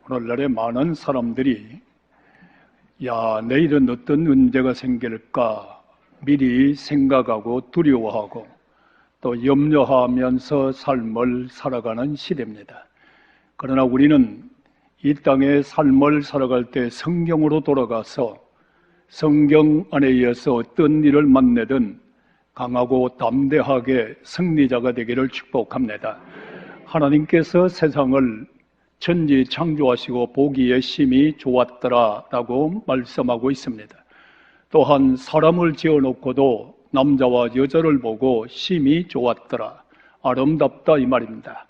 오늘날에 많은 사람들이 내일은 어떤 문제가 생길까 미리 생각하고 두려워하고 또 염려하면서 삶을 살아가는 시대입니다. 그러나 우리는 이 땅의 삶을 살아갈 때 성경으로 돌아가서 성경 안에 의해서 어떤 일을 만나든 강하고 담대하게 승리자가 되기를 축복합니다. 하나님께서 세상을 천지 창조하시고 보기에 심히 좋았더라라고 말씀하고 있습니다. 또한 사람을 지어놓고도 남자와 여자를 보고 심히 좋았더라, 아름답다 이 말입니다.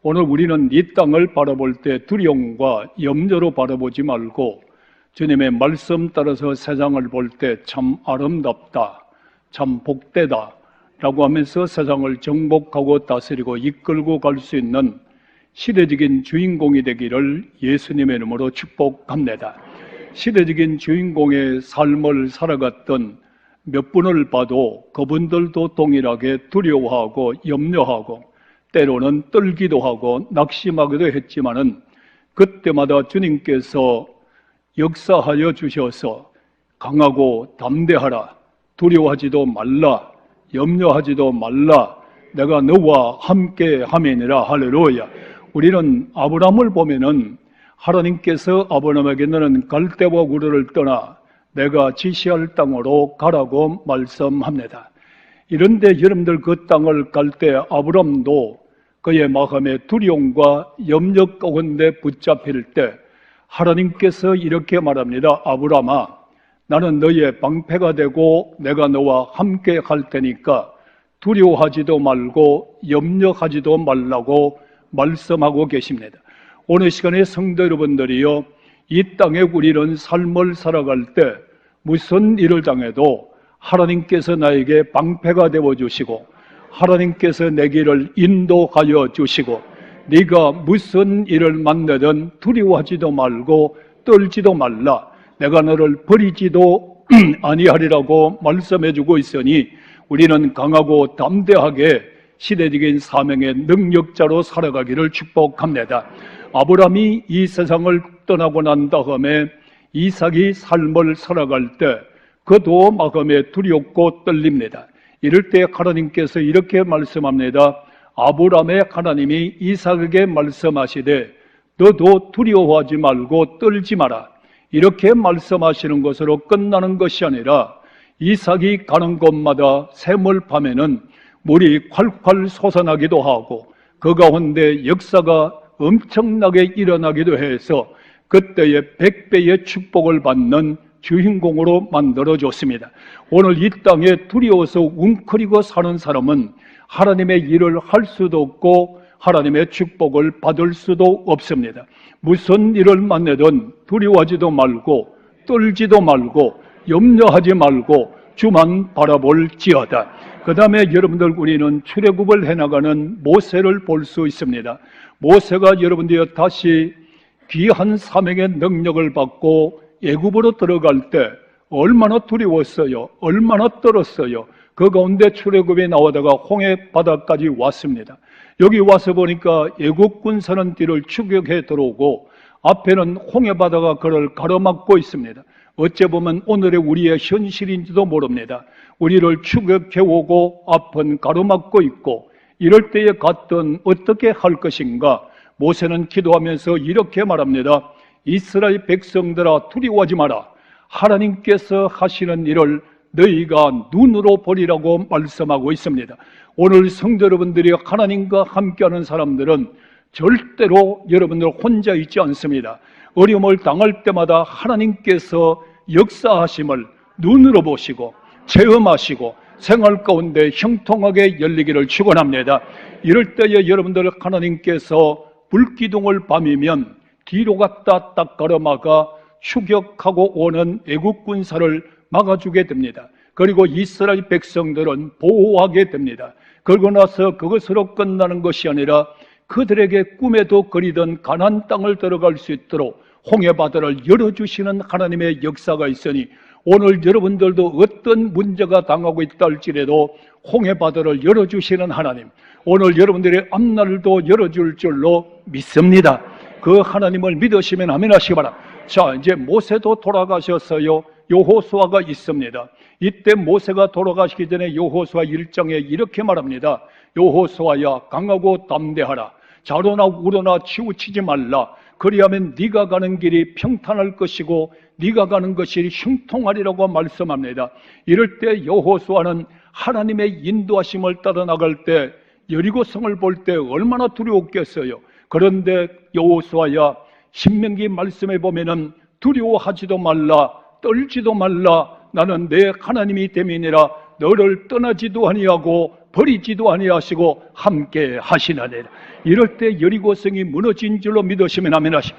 오늘 우리는 이 땅을 바라볼 때 두려움과 염려로 바라보지 말고 주님의 말씀 따라서 세상을 볼 때 참 아름답다, 참 복되다 라고 하면서 세상을 정복하고 다스리고 이끌고 갈 수 있는 시대적인 주인공이 되기를 예수님의 이름으로 축복합니다. 시대적인 주인공의 삶을 살아갔던 몇 분을 봐도 그분들도 동일하게 두려워하고 염려하고 때로는 떨기도 하고 낙심하기도 했지만은 그때마다 주님께서 역사하여 주셔서 강하고 담대하라, 두려워하지도 말라, 염려하지도 말라, 내가 너와 함께 함이니라. 할렐루야. 우리는 아브라함을 보면은 하나님께서 아브라함에게 너는 갈대와 우르를 떠나 내가 지시할 땅으로 가라고 말씀합니다. 이런데 여러분들 그 땅을 갈 때 아브라함도 그의 마음에 두려움과 염려 가운데 붙잡힐 때 하나님께서 이렇게 말합니다. 아브라함아, 나는 너의 방패가 되고 내가 너와 함께 갈 테니까 두려워하지도 말고 염려하지도 말라고 말씀하고 계십니다. 오늘 시간에 성도 여러분들이요, 이 땅에 우리는 삶을 살아갈 때 무슨 일을 당해도 하나님께서 나에게 방패가 되어주시고 하나님께서 내 길을 인도하여 주시고 네가 무슨 일을 만나든 두려워하지도 말고 떨지도 말라, 내가 너를 버리지도 아니하리라고 말씀해주고 있으니 우리는 강하고 담대하게 시대적인 사명의 능력자로 살아가기를 축복합니다. 아브라함이 이 세상을 떠나고 난 다음에 이삭이 삶을 살아갈 때 그도 마음에 두렵고 떨립니다. 이럴 때 하나님께서 이렇게 말씀합니다. 아브라함의 하나님이 이삭에게 말씀하시되 너도 두려워하지 말고 떨지 마라, 이렇게 말씀하시는 것으로 끝나는 것이 아니라 이삭이 가는 곳마다 샘물밤에는 물이 콸콸 솟아나기도 하고 그 가운데 역사가 엄청나게 일어나기도 해서 그때의 100배의 축복을 받는 주인공으로 만들어줬습니다. 오늘 이 땅에 두려워서 웅크리고 사는 사람은 하나님의 일을 할 수도 없고 하나님의 축복을 받을 수도 없습니다. 무슨 일을 만나든 두려워하지도 말고 떨지도 말고 염려하지 말고 주만 바라볼지어다. 그 다음에 여러분들 우리는 출애굽을 해나가는 모세를 볼 수 있습니다. 모세가 여러분들이 다시 귀한 사명의 능력을 받고 애굽으로 들어갈 때 얼마나 두려웠어요, 얼마나 떨었어요. 그 가운데 출애굽에 나오다가 홍해 바다까지 왔습니다. 여기 와서 보니까 애굽 군사는 뒤를 추격해 들어오고 앞에는 홍해 바다가 그를 가로막고 있습니다. 어째 보면 오늘의 우리의 현실인지도 모릅니다. 우리를 추격해 오고 앞은 가로막고 있고 이럴 때에 갔던 어떻게 할 것인가. 모세는 기도하면서 이렇게 말합니다. 이스라엘 백성들아, 두려워하지 마라. 하나님께서 하시는 일을 너희가 눈으로 보리라고 말씀하고 있습니다. 오늘 성도 여러분들이 하나님과 함께하는 사람들은 절대로 여러분들 혼자 있지 않습니다. 어려움을 당할 때마다 하나님께서 역사하심을 눈으로 보시고 체험하시고 생활 가운데 형통하게 열리기를 축원합니다. 이럴 때에 여러분들 하나님께서 불기둥을 밤이면 뒤로 갔다 딱 가로막아 추격하고 오는 애국 군사를 막아주게 됩니다. 그리고 이스라엘 백성들은 보호하게 됩니다. 그러고 나서 그것으로 끝나는 것이 아니라 그들에게 꿈에도 그리던 가나안 땅을 들어갈 수 있도록 홍해 바다를 열어주시는 하나님의 역사가 있으니 오늘 여러분들도 어떤 문제가 당하고 있다 할지라도 홍해 바다를 열어주시는 하나님, 오늘 여러분들의 앞날도 열어줄 줄로 믿습니다. 그 하나님을 믿으시면 아멘 하시기 바랍니다. 자, 이제 모세도 돌아가셨어요. 여호수아가 있습니다. 이때 모세가 돌아가시기 전에 여호수아 1장에 이렇게 말합니다. 여호수아야, 강하고 담대하라. 자로나 우로나 치우치지 말라. 그리하면 네가 가는 길이 평탄할 것이고 네가 가는 것이 형통하리라고 말씀합니다. 이럴 때 여호수아는 하나님의 인도하심을 따라 나갈 때 여리고성을 볼 때 얼마나 두려웠겠어요. 그런데 여호수아야, 신명기 말씀에 보면은 두려워하지도 말라, 떨지도 말라. 나는 내 하나님이 됨이니라. 너를 떠나지도 아니하고 버리지도 아니하시고 함께 하시나니라. 이럴 때 여리고성이 무너진 줄로 믿으시면 아멘 하시.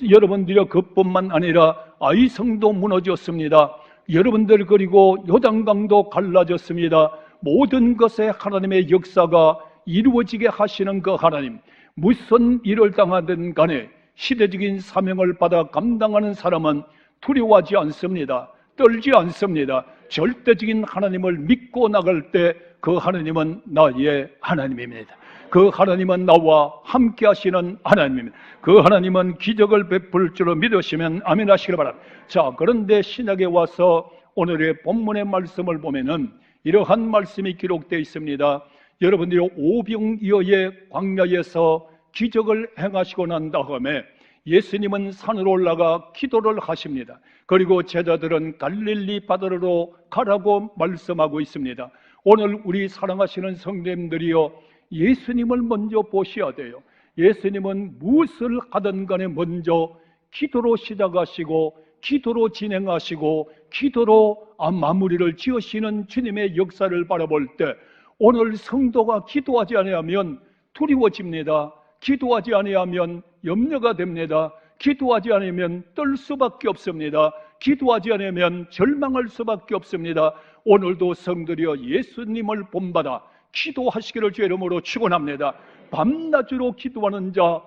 여러분들이 그뿐만 아니라 아이성도 무너졌습니다. 여러분들 그리고 요단강도 갈라졌습니다. 모든 것에 하나님의 역사가 이루어지게 하시는 그 하나님, 무슨 일을 당하든 간에 시대적인 사명을 받아 감당하는 사람은 두려워하지 않습니다. 떨지 않습니다. 절대적인 하나님을 믿고 나갈 때 그 하나님은 나의 하나님입니다. 그 하나님은 나와 함께 하시는 하나님입니다. 그 하나님은 기적을 베풀 줄로 믿으시면 아멘 하시길 바랍니다. 자, 그런데 신약에 와서 오늘의 본문의 말씀을 보면은 이러한 말씀이 기록되어 있습니다. 여러분들이 오병이어의 광야에서 기적을 행하시고 난 다음에 예수님은 산으로 올라가 기도를 하십니다. 그리고 제자들은 갈릴리 바다로 가라고 말씀하고 있습니다. 오늘 우리 사랑하시는 성도님들이요, 예수님을 먼저 보셔야 돼요. 예수님은 무엇을 하든 간에 먼저 기도로 시작하시고 기도로 진행하시고 기도로 마무리를 지으시는 주님의 역사를 바라볼 때 오늘 성도가 기도하지 아니하면 두려워집니다. 기도하지 아니하면 염려가 됩니다. 기도하지 않으면 떨 수밖에 없습니다. 기도하지 않으면 절망할 수밖에 없습니다. 오늘도 성들이여 예수님을 본받아 기도하시기를 주의 이름으로 축원합니다. 밤낮으로 기도하는 자,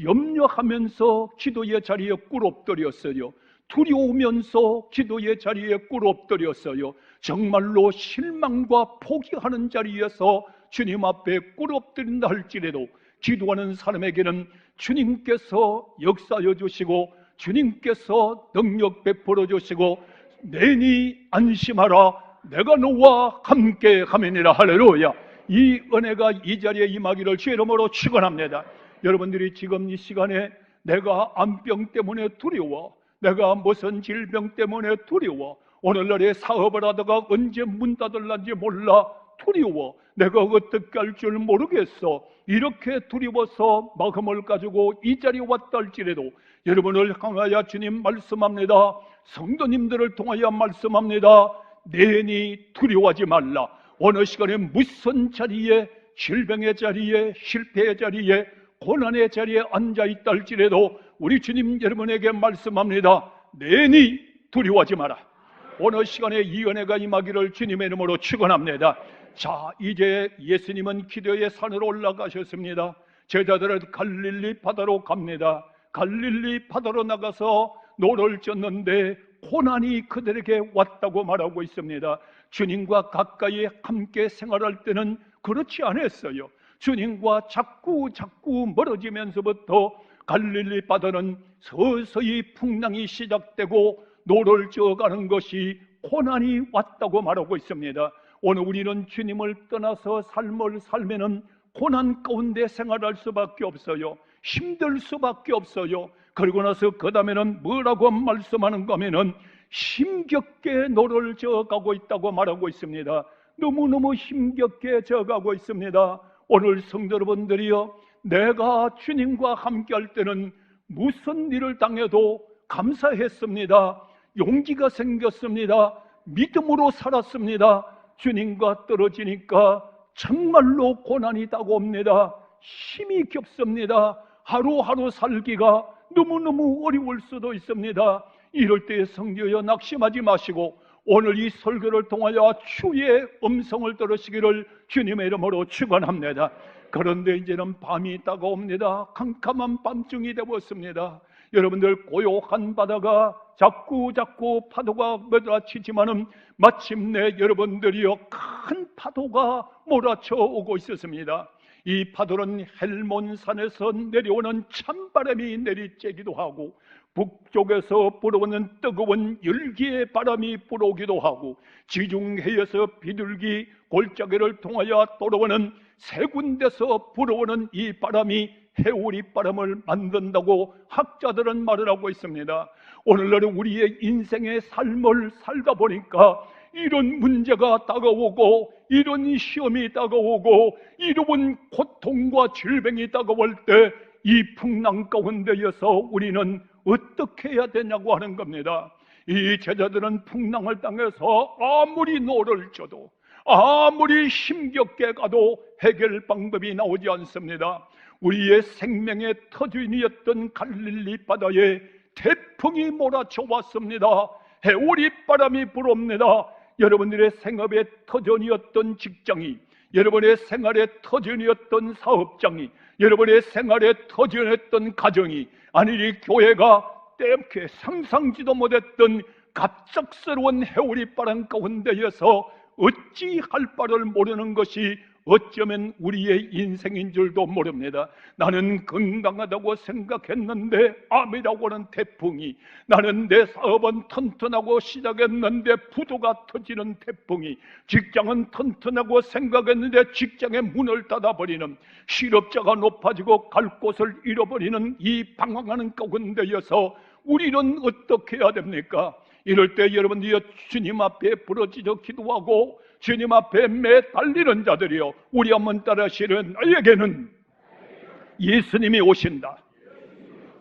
염려하면서 기도의 자리에 꿇 엎드렸어요. 두려우면서 기도의 자리에 꿇 엎드렸어요. 정말로 실망과 포기하는 자리에서 주님 앞에 꿇 엎드린다 할지라도 기도하는 사람에게는 주님께서 역사여 주시고 주님께서 능력 베풀어 주시고 내니 안심하라, 내가 너와 함께 하매니라. 할렐루야. 이 은혜가 이 자리에 임하기를 주의 이름으로 축원합니다. 여러분들이 지금 이 시간에 내가 암병 때문에 두려워, 내가 무슨 질병 때문에 두려워, 오늘날에 사업을 하다가 언제 문 닫을란지 몰라 두려워, 내가 어떻게 할 줄 모르겠어, 이렇게 두려워서 마음을 가지고 이 자리에 왔다 할지라도 여러분을 향하여 주님 말씀합니다. 성도님들을 통하여 말씀합니다. 내니 두려워하지 말라. 어느 시간에 무슨 자리에, 질병의 자리에, 실패의 자리에, 고난의 자리에 앉아있다 할지라도 우리 주님 여러분에게 말씀합니다. 내니 두려워하지 마라. 어느 시간에 이 은혜가 임하기를 주님의 이름으로 축원합니다. 자, 이제 예수님은 기도의 산으로 올라가셨습니다. 제자들은 갈릴리 바다로 갑니다. 갈릴리 바다로 나가서 노를 젓는데 고난이 그들에게 왔다고 말하고 있습니다. 주님과 가까이 함께 생활할 때는 그렇지 않았어요. 주님과 자꾸 멀어지면서부터 갈릴리 바다는 서서히 풍랑이 시작되고 노를 저어가는 것이 고난이 왔다고 말하고 있습니다. 오늘 우리는 주님을 떠나서 삶을 살면은 고난 가운데 생활할 수밖에 없어요. 힘들 수밖에 없어요. 그리고 나서 그 다음에는 뭐라고 말씀하는가 하면은 힘겹게 노를 저어가고 있다고 말하고 있습니다. 너무너무 힘겹게 저어가고 있습니다. 오늘 성도 여러분들이요, 내가 주님과 함께 할 때는 무슨 일을 당해도 감사했습니다. 용기가 생겼습니다. 믿음으로 살았습니다. 주님과 떨어지니까 정말로 고난이 다가옵니다. 힘이 겹습니다. 하루하루 살기가 너무너무 어려울 수도 있습니다. 이럴 때 성도여 낙심하지 마시고 오늘 이 설교를 통하여 주의 음성을 들으시기를 주님의 이름으로 축원합니다. 그런데 이제는 밤이 다가옵니다. 캄캄한 밤중이 되었습니다. 여러분들 고요한 바다가 자꾸 파도가 몰아치지만은 마침내 여러분들이요 큰 파도가 몰아쳐 오고 있었습니다. 이 파도는 헬몬산에서 내려오는 찬바람이 내리쬐기도 하고 북쪽에서 불어오는 뜨거운 열기의 바람이 불어오기도 하고 지중해에서 비둘기 골짜기를 통하여 돌아오는 세 군데서 불어오는 이 바람이 해오리 바람을 만든다고 학자들은 말을 하고 있습니다. 오늘날은 우리의 인생의 삶을 살다 보니까 이런 문제가 다가오고 이런 시험이 다가오고 이런 고통과 질병이 다가올 때 이 풍랑 가운데에서 우리는 어떻게 해야 되냐고 하는 겁니다. 이 제자들은 풍랑을 당해서 아무리 노를 져도 아무리 힘겹게 가도 해결 방법이 나오지 않습니다. 우리의 생명의 터전이었던 갈릴리 바다에 태풍이 몰아쳐 왔습니다. 해오리 바람이 불어옵니다. 여러분들의 생업의 터전이었던 직장이, 여러분의 생활의 터전이었던 사업장이, 여러분의 생활의 터전이었던 가정이, 아니 이 교회가 때문에 상상지도 못했던 갑작스러운 해오리 바람 가운데에서 어찌할 바를 모르는 것이 어쩌면 우리의 인생인 줄도 모릅니다. 나는 건강하다고 생각했는데 암이라고 하는 태풍이, 나는 내 사업은 튼튼하고 시작했는데 부도가 터지는 태풍이, 직장은 튼튼하고 생각했는데 직장의 문을 닫아버리는, 실업자가 높아지고 갈 곳을 잃어버리는 이 방황하는 가운데여서 우리는 어떻게 해야 됩니까? 이럴 때 여러분들이 주님 앞에 부러지려 기도하고 주님 앞에 매달리는 자들이요, 우리 한번 따라하시는 나에게는 예수님이 오신다.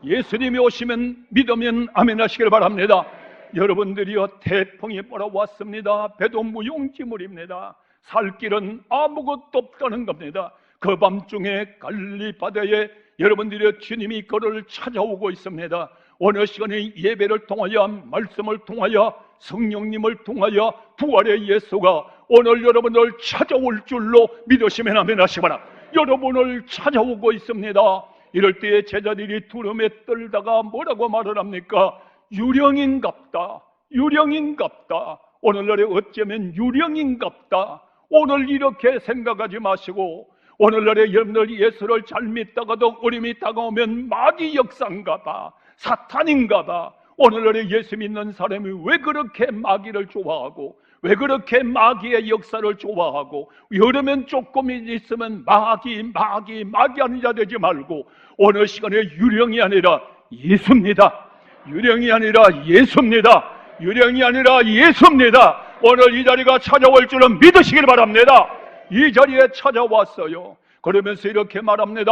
예수님이 오시면 믿으면 아멘 하시길 바랍니다. 여러분들이요, 태풍이 몰아왔습니다. 배도 무용지물입니다. 살 길은 아무것도 없다는 겁니다. 그 밤중에 갈릴리 바다에 여러분들의 주님이 그를 찾아오고 있습니다. 어느 시간에 예배를 통하여, 말씀을 통하여, 성령님을 통하여 부활의 예수가 오늘 여러분을 찾아올 줄로 믿으시면 아멘 하시기 바랍니다. 여러분을 찾아오고 있습니다. 이럴 때에 제자들이 두려움에 떨다가 뭐라고 말을 합니까? 유령인갑다, 유령인갑다. 오늘날에 어쩌면 유령인갑다. 오늘 이렇게 생각하지 마시고, 오늘날에 여러분들 예수를 잘 믿다가도 어려움이 다가오면 마귀 역사인가봐, 사탄인가봐. 오늘날에 예수 믿는 사람이 왜 그렇게 마귀를 좋아하고, 왜 그렇게 마귀의 역사를 좋아하고, 여름엔 조금 있으면 마귀 하는 자 되지 말고 어느 시간에 유령이 아니라 예수입니다. 유령이 아니라 예수입니다. 유령이 아니라 예수입니다. 오늘 이 자리가 찾아올 줄은 믿으시길 바랍니다. 이 자리에 찾아왔어요. 그러면서 이렇게 말합니다.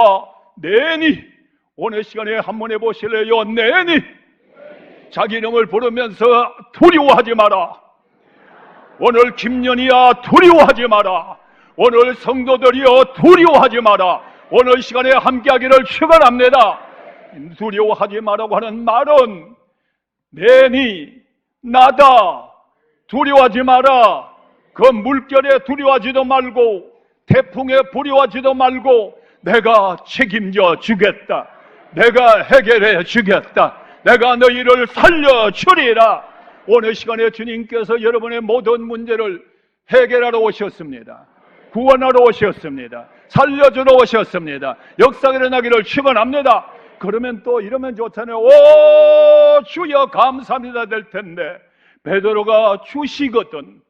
내니, 오늘 시간에 한번 해보실래요? 내니, 자기 이름을 부르면서 두려워하지 마라. 오늘 김년이야, 두려워하지 마라. 오늘 성도들이여, 두려워하지 마라. 오늘 시간에 함께하기를 축원합니다. 두려워하지 마라고 하는 말은 내니, 나다. 두려워하지 마라. 그 물결에 두려워하지도 말고, 태풍에 두려워하지도 말고, 내가 책임져 주겠다. 내가 해결해 주겠다. 내가 너희를 살려주리라. 오늘 시간에 주님께서 여러분의 모든 문제를 해결하러 오셨습니다. 구원하러 오셨습니다. 살려주러 오셨습니다. 역사가 일어나기를 축원합니다. 그러면 또 이러면 좋잖아요. 오, 주여 감사합니다 될 텐데, 베드로가 주시거든,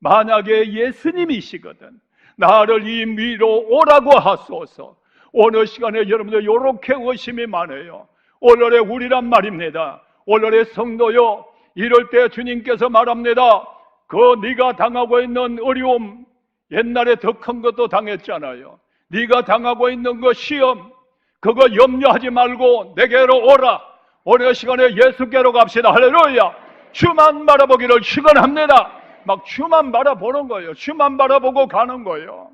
만약에 예수님이시거든 나를 이 위로 오라고 하소서. 오늘 시간에 여러분들 이렇게 의심이 많아요. 오늘의 우리란 말입니다. 오늘의 성도요, 이럴 때 주님께서 말합니다. 그 네가 당하고 있는 어려움, 옛날에 더 큰 것도 당했잖아요. 네가 당하고 있는 그 시험, 그거 염려하지 말고 내게로 오라. 오늘 시간에 예수께로 갑시다. 할렐루야. 주만 바라보기를 축원합니다. 막 주만 바라보는 거예요. 주만 바라보고 가는 거예요.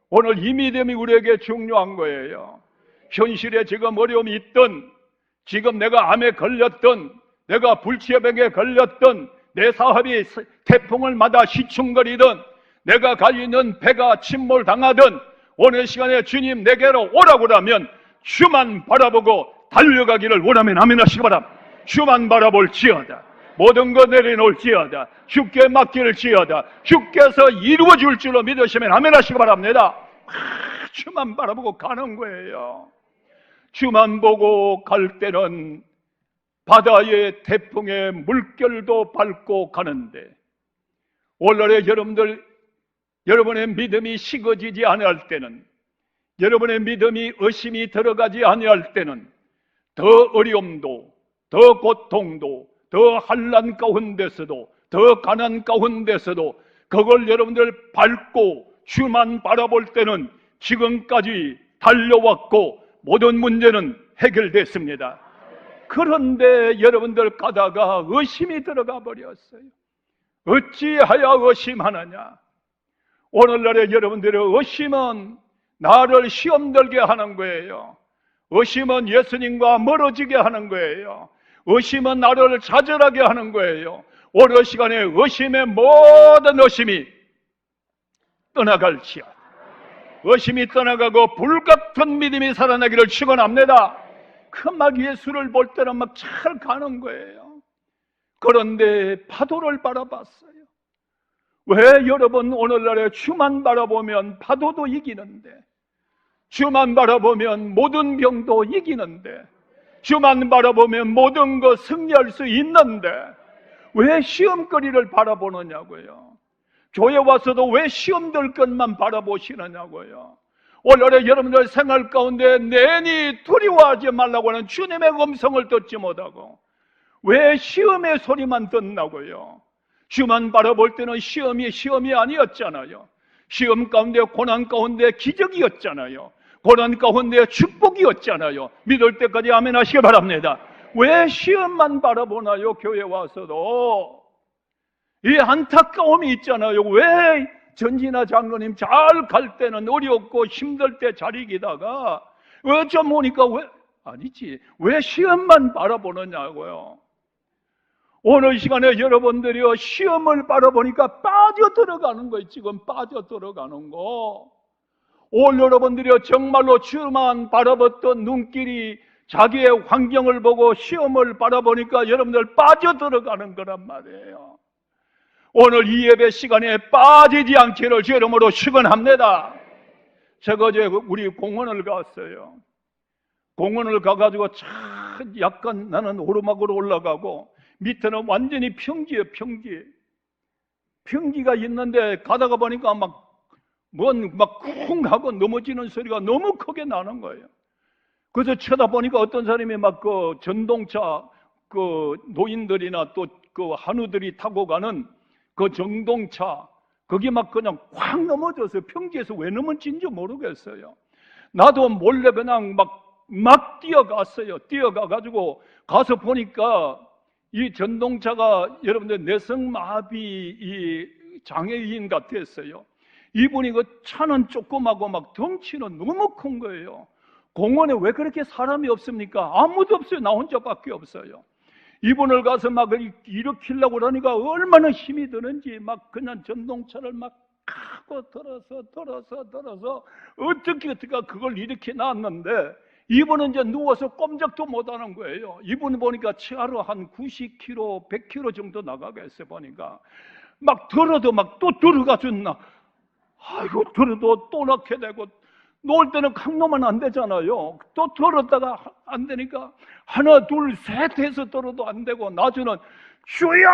오늘 이 믿음이 우리에게 중요한 거예요. 현실에 지금 어려움이 있든, 지금 내가 암에 걸렸든, 내가 불치병에 걸렸든, 내 사업이 태풍을 맞아 시충거리든, 내가 가지고 있는 배가 침몰당하든, 오늘 시간에 주님 내게로 오라고 하면 주만 바라보고 달려가기를 원하면 아멘 하시기 바랍니다. 주만 바라볼지어다. 모든 것 내려놓을지어다. 주께 맡길지어다. 주께서 이루어줄 줄로 믿으시면 아멘 하시기 바랍니다. 주만 바라보고 가는 거예요. 주만 보고 갈 때는 바다의 태풍에 물결도 밟고 가는데, 오늘날에 여러분의 믿음이 식어지지 아니할 때는, 여러분의 믿음이 의심이 들어가지 아니할 때는 더 어려움도, 더 고통도, 더 환난 가운데서도, 더 가난 가운데서도 그걸 여러분들 밟고 주만 바라볼 때는 지금까지 달려왔고 모든 문제는 해결됐습니다. 그런데 여러분들 가다가 의심이 들어가 버렸어요. 어찌하여 의심하느냐? 오늘날에 여러분들의 의심은 나를 시험 들게 하는 거예요. 의심은 예수님과 멀어지게 하는 거예요. 의심은 나를 좌절하게 하는 거예요. 오늘 시간에 의심의 모든 의심이 떠나갈지어다. 의심이 떠나가고 불같은 믿음이 살아나기를 축원합니다. 그 막 예수를 볼 때는 막 잘 가는 거예요. 그런데 파도를 바라봤어요. 왜 여러분 오늘날에 주만 바라보면 파도도 이기는데, 주만 바라보면 모든 병도 이기는데, 주만 바라보면 모든 것 승리할 수 있는데 왜 시험거리를 바라보느냐고요. 교회 와서도 왜 시험될 것만 바라보시느냐고요. 오늘날에 여러분들 생활 가운데 내니 두려워하지 말라고 하는 주님의 음성을 듣지 못하고 왜 시험의 소리만 듣나고요. 주만 바라볼 때는 시험이 아니었잖아요. 시험 가운데 고난 가운데 기적이었잖아요. 고난 가운데 축복이었잖아요. 믿을 때까지 아멘 하시기 바랍니다. 왜 시험만 바라보나요? 교회 와서도 이 안타까움이 있잖아요. 왜 전진아 장로님 잘 갈 때는 어렵고 힘들 때 잘 이기다가 좀 오니까 왜 시험만 바라보느냐고요. 오늘 시간에 여러분들이 시험을 바라보니까 빠져들어가는 거예요. 지금 빠져들어가는 거. 오늘 여러분들이 정말로 주만 바라봤던 눈길이 자기의 환경을 보고 시험을 바라보니까 여러분들 빠져들어가는 거란 말이에요. 오늘 이 예배 시간에 빠지지 않기를 주 이름으로 축원합니다. 제가 어제 우리 공원을 갔어요. 공원을 가가지고 참 약간 나는 오르막으로 올라가고 밑에는 완전히 평지예요. 평지가 있는데 가다가 보니까 막 쿵 하고 넘어지는 소리가 너무 크게 나는 거예요. 그래서 쳐다보니까 어떤 사람이 막 그 전동차 그 노인들이나 또 그 한우들이 타고 가는 그 전동차 거기 막 그냥 확 넘어져서 평지에서 왜 넘어진지 모르겠어요. 나도 몰래 그냥 막 뛰어갔어요. 뛰어가가지고 가서 보니까 이 전동차가 여러분들 내성마비 이 장애인 같았어요. 이분이 그 차는 조그마고 막 덩치는 너무 큰 거예요. 공원에 왜 그렇게 사람이 없습니까? 아무도 없어요. 나 혼자밖에 없어요. 이분을 가서 막 일으키려고 그러니까 얼마나 힘이 드는지 막 그냥 전동차를 막 하고 들어서 어떻게 그걸 일으켜 놨는데 이분은 이제 누워서 꼼짝도 못 하는 거예요. 이분 보니까 치아로 한 90km, 100km 정도 나가겠어요. 보니까 막 들어도 막 또 들어가줬나. 아이고, 들어도 또 낳게 되고, 놓을 때는 강로만 안 되잖아요. 또 들었다가 안 되니까, 하나, 둘, 셋 해서 들어도 안 되고, 나중에는 주여!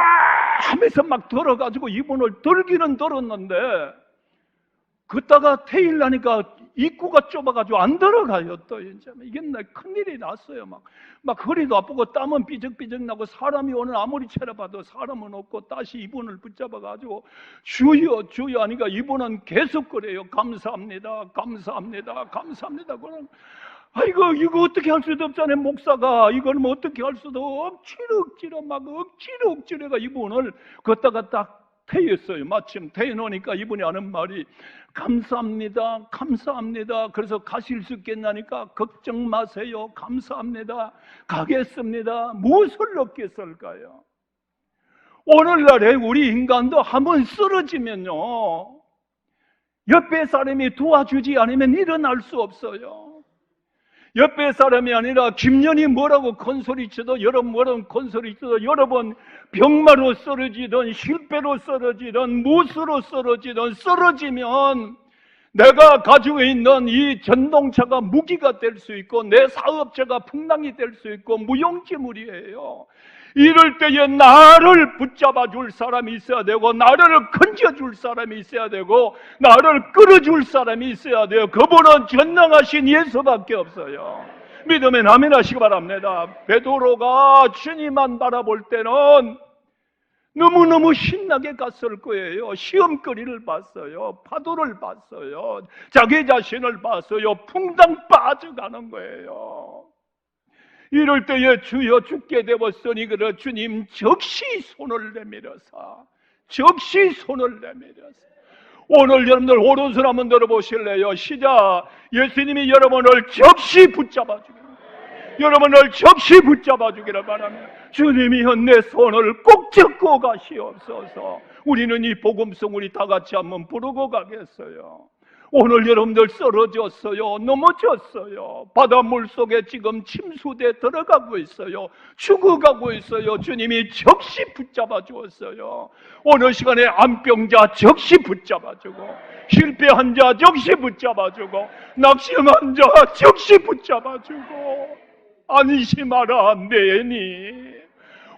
하면서 막 들어가지고 이분을 들기는 들었는데, 걷다가 테일나니까 입구가 좁아가지고 안 들어가요. 또 이제 이게 큰일이 났어요. 막 허리도 아프고 땀은 삐적삐적 나고 사람이 오늘 아무리 찾아봐도 사람은 없고 다시 이분을 붙잡아가지고 주여 하니까 이분은 계속 그래요. 감사합니다. 그럼 아이고 이거 어떻게 할 수도 없잖아요. 목사가 이걸 뭐 어떻게 할 수도 억지로 해가 이분을 걷다가 딱 태였어요. 마침 태여놓으니까 이분이 하는 말이 감사합니다. 그래서 가실 수 있겠냐니까 걱정 마세요. 감사합니다. 가겠습니다. 무엇을 얻겠을까요? 오늘날에 우리 인간도 한번 쓰러지면요 옆에 사람이 도와주지 않으면 일어날 수 없어요. 옆에 사람이 아니라 김연이 뭐라고 큰소리쳐도 여러분 뭐라고 큰소리쳐도 여러분 병마로 쓰러지든 실패로 쓰러지든 무수로 쓰러지든 쓰러지면 내가 가지고 있는 이 전동차가 무기가 될 수 있고 내 사업체가 풍랑이 될 수 있고 무용지물이에요. 이럴 때에 나를 붙잡아 줄 사람이 있어야 되고 나를 건져줄 사람이 있어야 되고 나를 끌어줄 사람이 있어야 돼요. 그분은 전능하신 예수밖에 없어요. 믿으면 아멘 하시기 바랍니다. 베드로가 주님만 바라볼 때는 너무너무 신나게 갔을 거예요. 시험거리를 봤어요. 파도를 봤어요. 자기 자신을 봤어요. 풍당 빠져가는 거예요. 이럴 때에 주여 죽게 되었으니 그래 주님 적시 손을 내밀어서 오늘 여러분들 오른손 한번 들어보실래요? 시작. 예수님이 여러분을 적시 붙잡아 주기를 여러분을 적시 붙잡아 주기를 바랍니다. 주님이여 내 손을 꼭 잡고 가시옵소서. 우리는 이 복음성 우리 다 같이 한번 부르고 가겠어요. 오늘 여러분들 쓰러졌어요. 넘어졌어요. 바닷물 속에 지금 침수돼 들어가고 있어요. 죽어가고 있어요. 주님이 적시 붙잡아 주었어요. 오늘 시간에 암병자 적시 붙잡아 주고 실패한 자 적시 붙잡아 주고 낙심한 자 적시 붙잡아 주고 안심하라 내니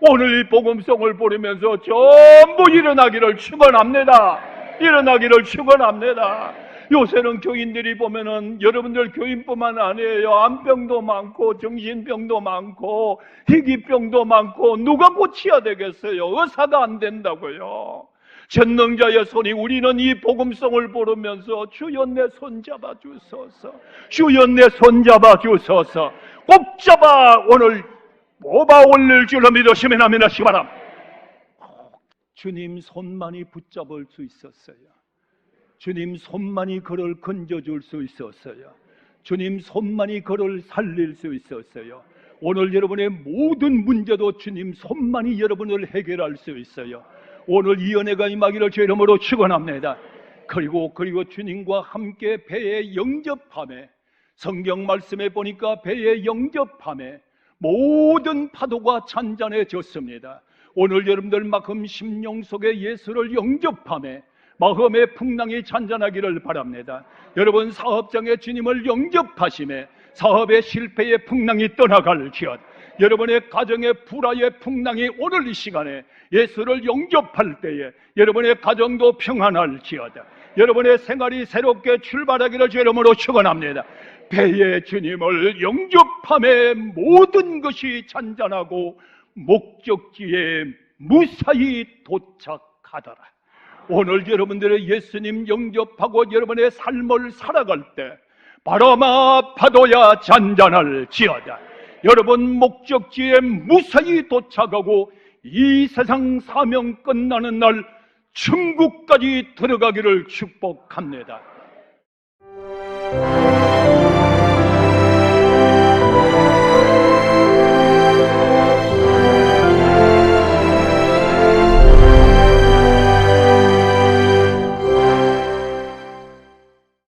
오늘 이 복음성을 보내면서 전부 일어나기를 축원합니다. 일어나기를 축원합니다. 요새는 교인들이 보면은 여러분들 교인뿐만 아니에요. 암병도 많고 정신병도 많고 희귀병도 많고 누가 고쳐야 되겠어요? 의사가 안 된다고요. 전능자의 손이 우리는 이 복음성을 부르면서 주여 내 손 잡아 주소서. 주여 내 손 잡아 주소서. 꼭 잡아 오늘 뽑아 올릴 줄로 믿으시면 아멘 하시기 바랍니다. 주님 손만이 붙잡을 수 있었어요. 주님 손만이 그를 건져줄 수 있었어요. 주님 손만이 그를 살릴 수 있었어요. 오늘 여러분의 모든 문제도 주님 손만이 여러분을 해결할 수 있어요. 오늘 이 은혜가 임하기를 주 이름으로 축원합니다. 그리고 주님과 함께 배에 영접함에 성경 말씀에 보니까 배에 영접함에 모든 파도가 잔잔해졌습니다. 오늘 여러분들 마음 심령 속에 예수를 영접함에 마음의 풍랑이 잔잔하기를 바랍니다. 여러분 사업장에 주님을 영접하심에 사업의 실패의 풍랑이 떠나갈지어다. 여러분의 가정의 불화의 풍랑이 오늘 이 시간에 예수를 영접할 때에 여러분의 가정도 평안할지어다. 여러분의 생활이 새롭게 출발하기를 주 이름으로 축원합니다. 배에 주님을 영접함에 모든 것이 잔잔하고 목적지에 무사히 도착하더라. 오늘 여러분들의 예수님 영접하고 여러분의 삶을 살아갈 때 바람아 파도야 잔잔할지어다. 여러분 목적지에 무사히 도착하고 이 세상 사명 끝나는 날 천국까지 들어가기를 축복합니다.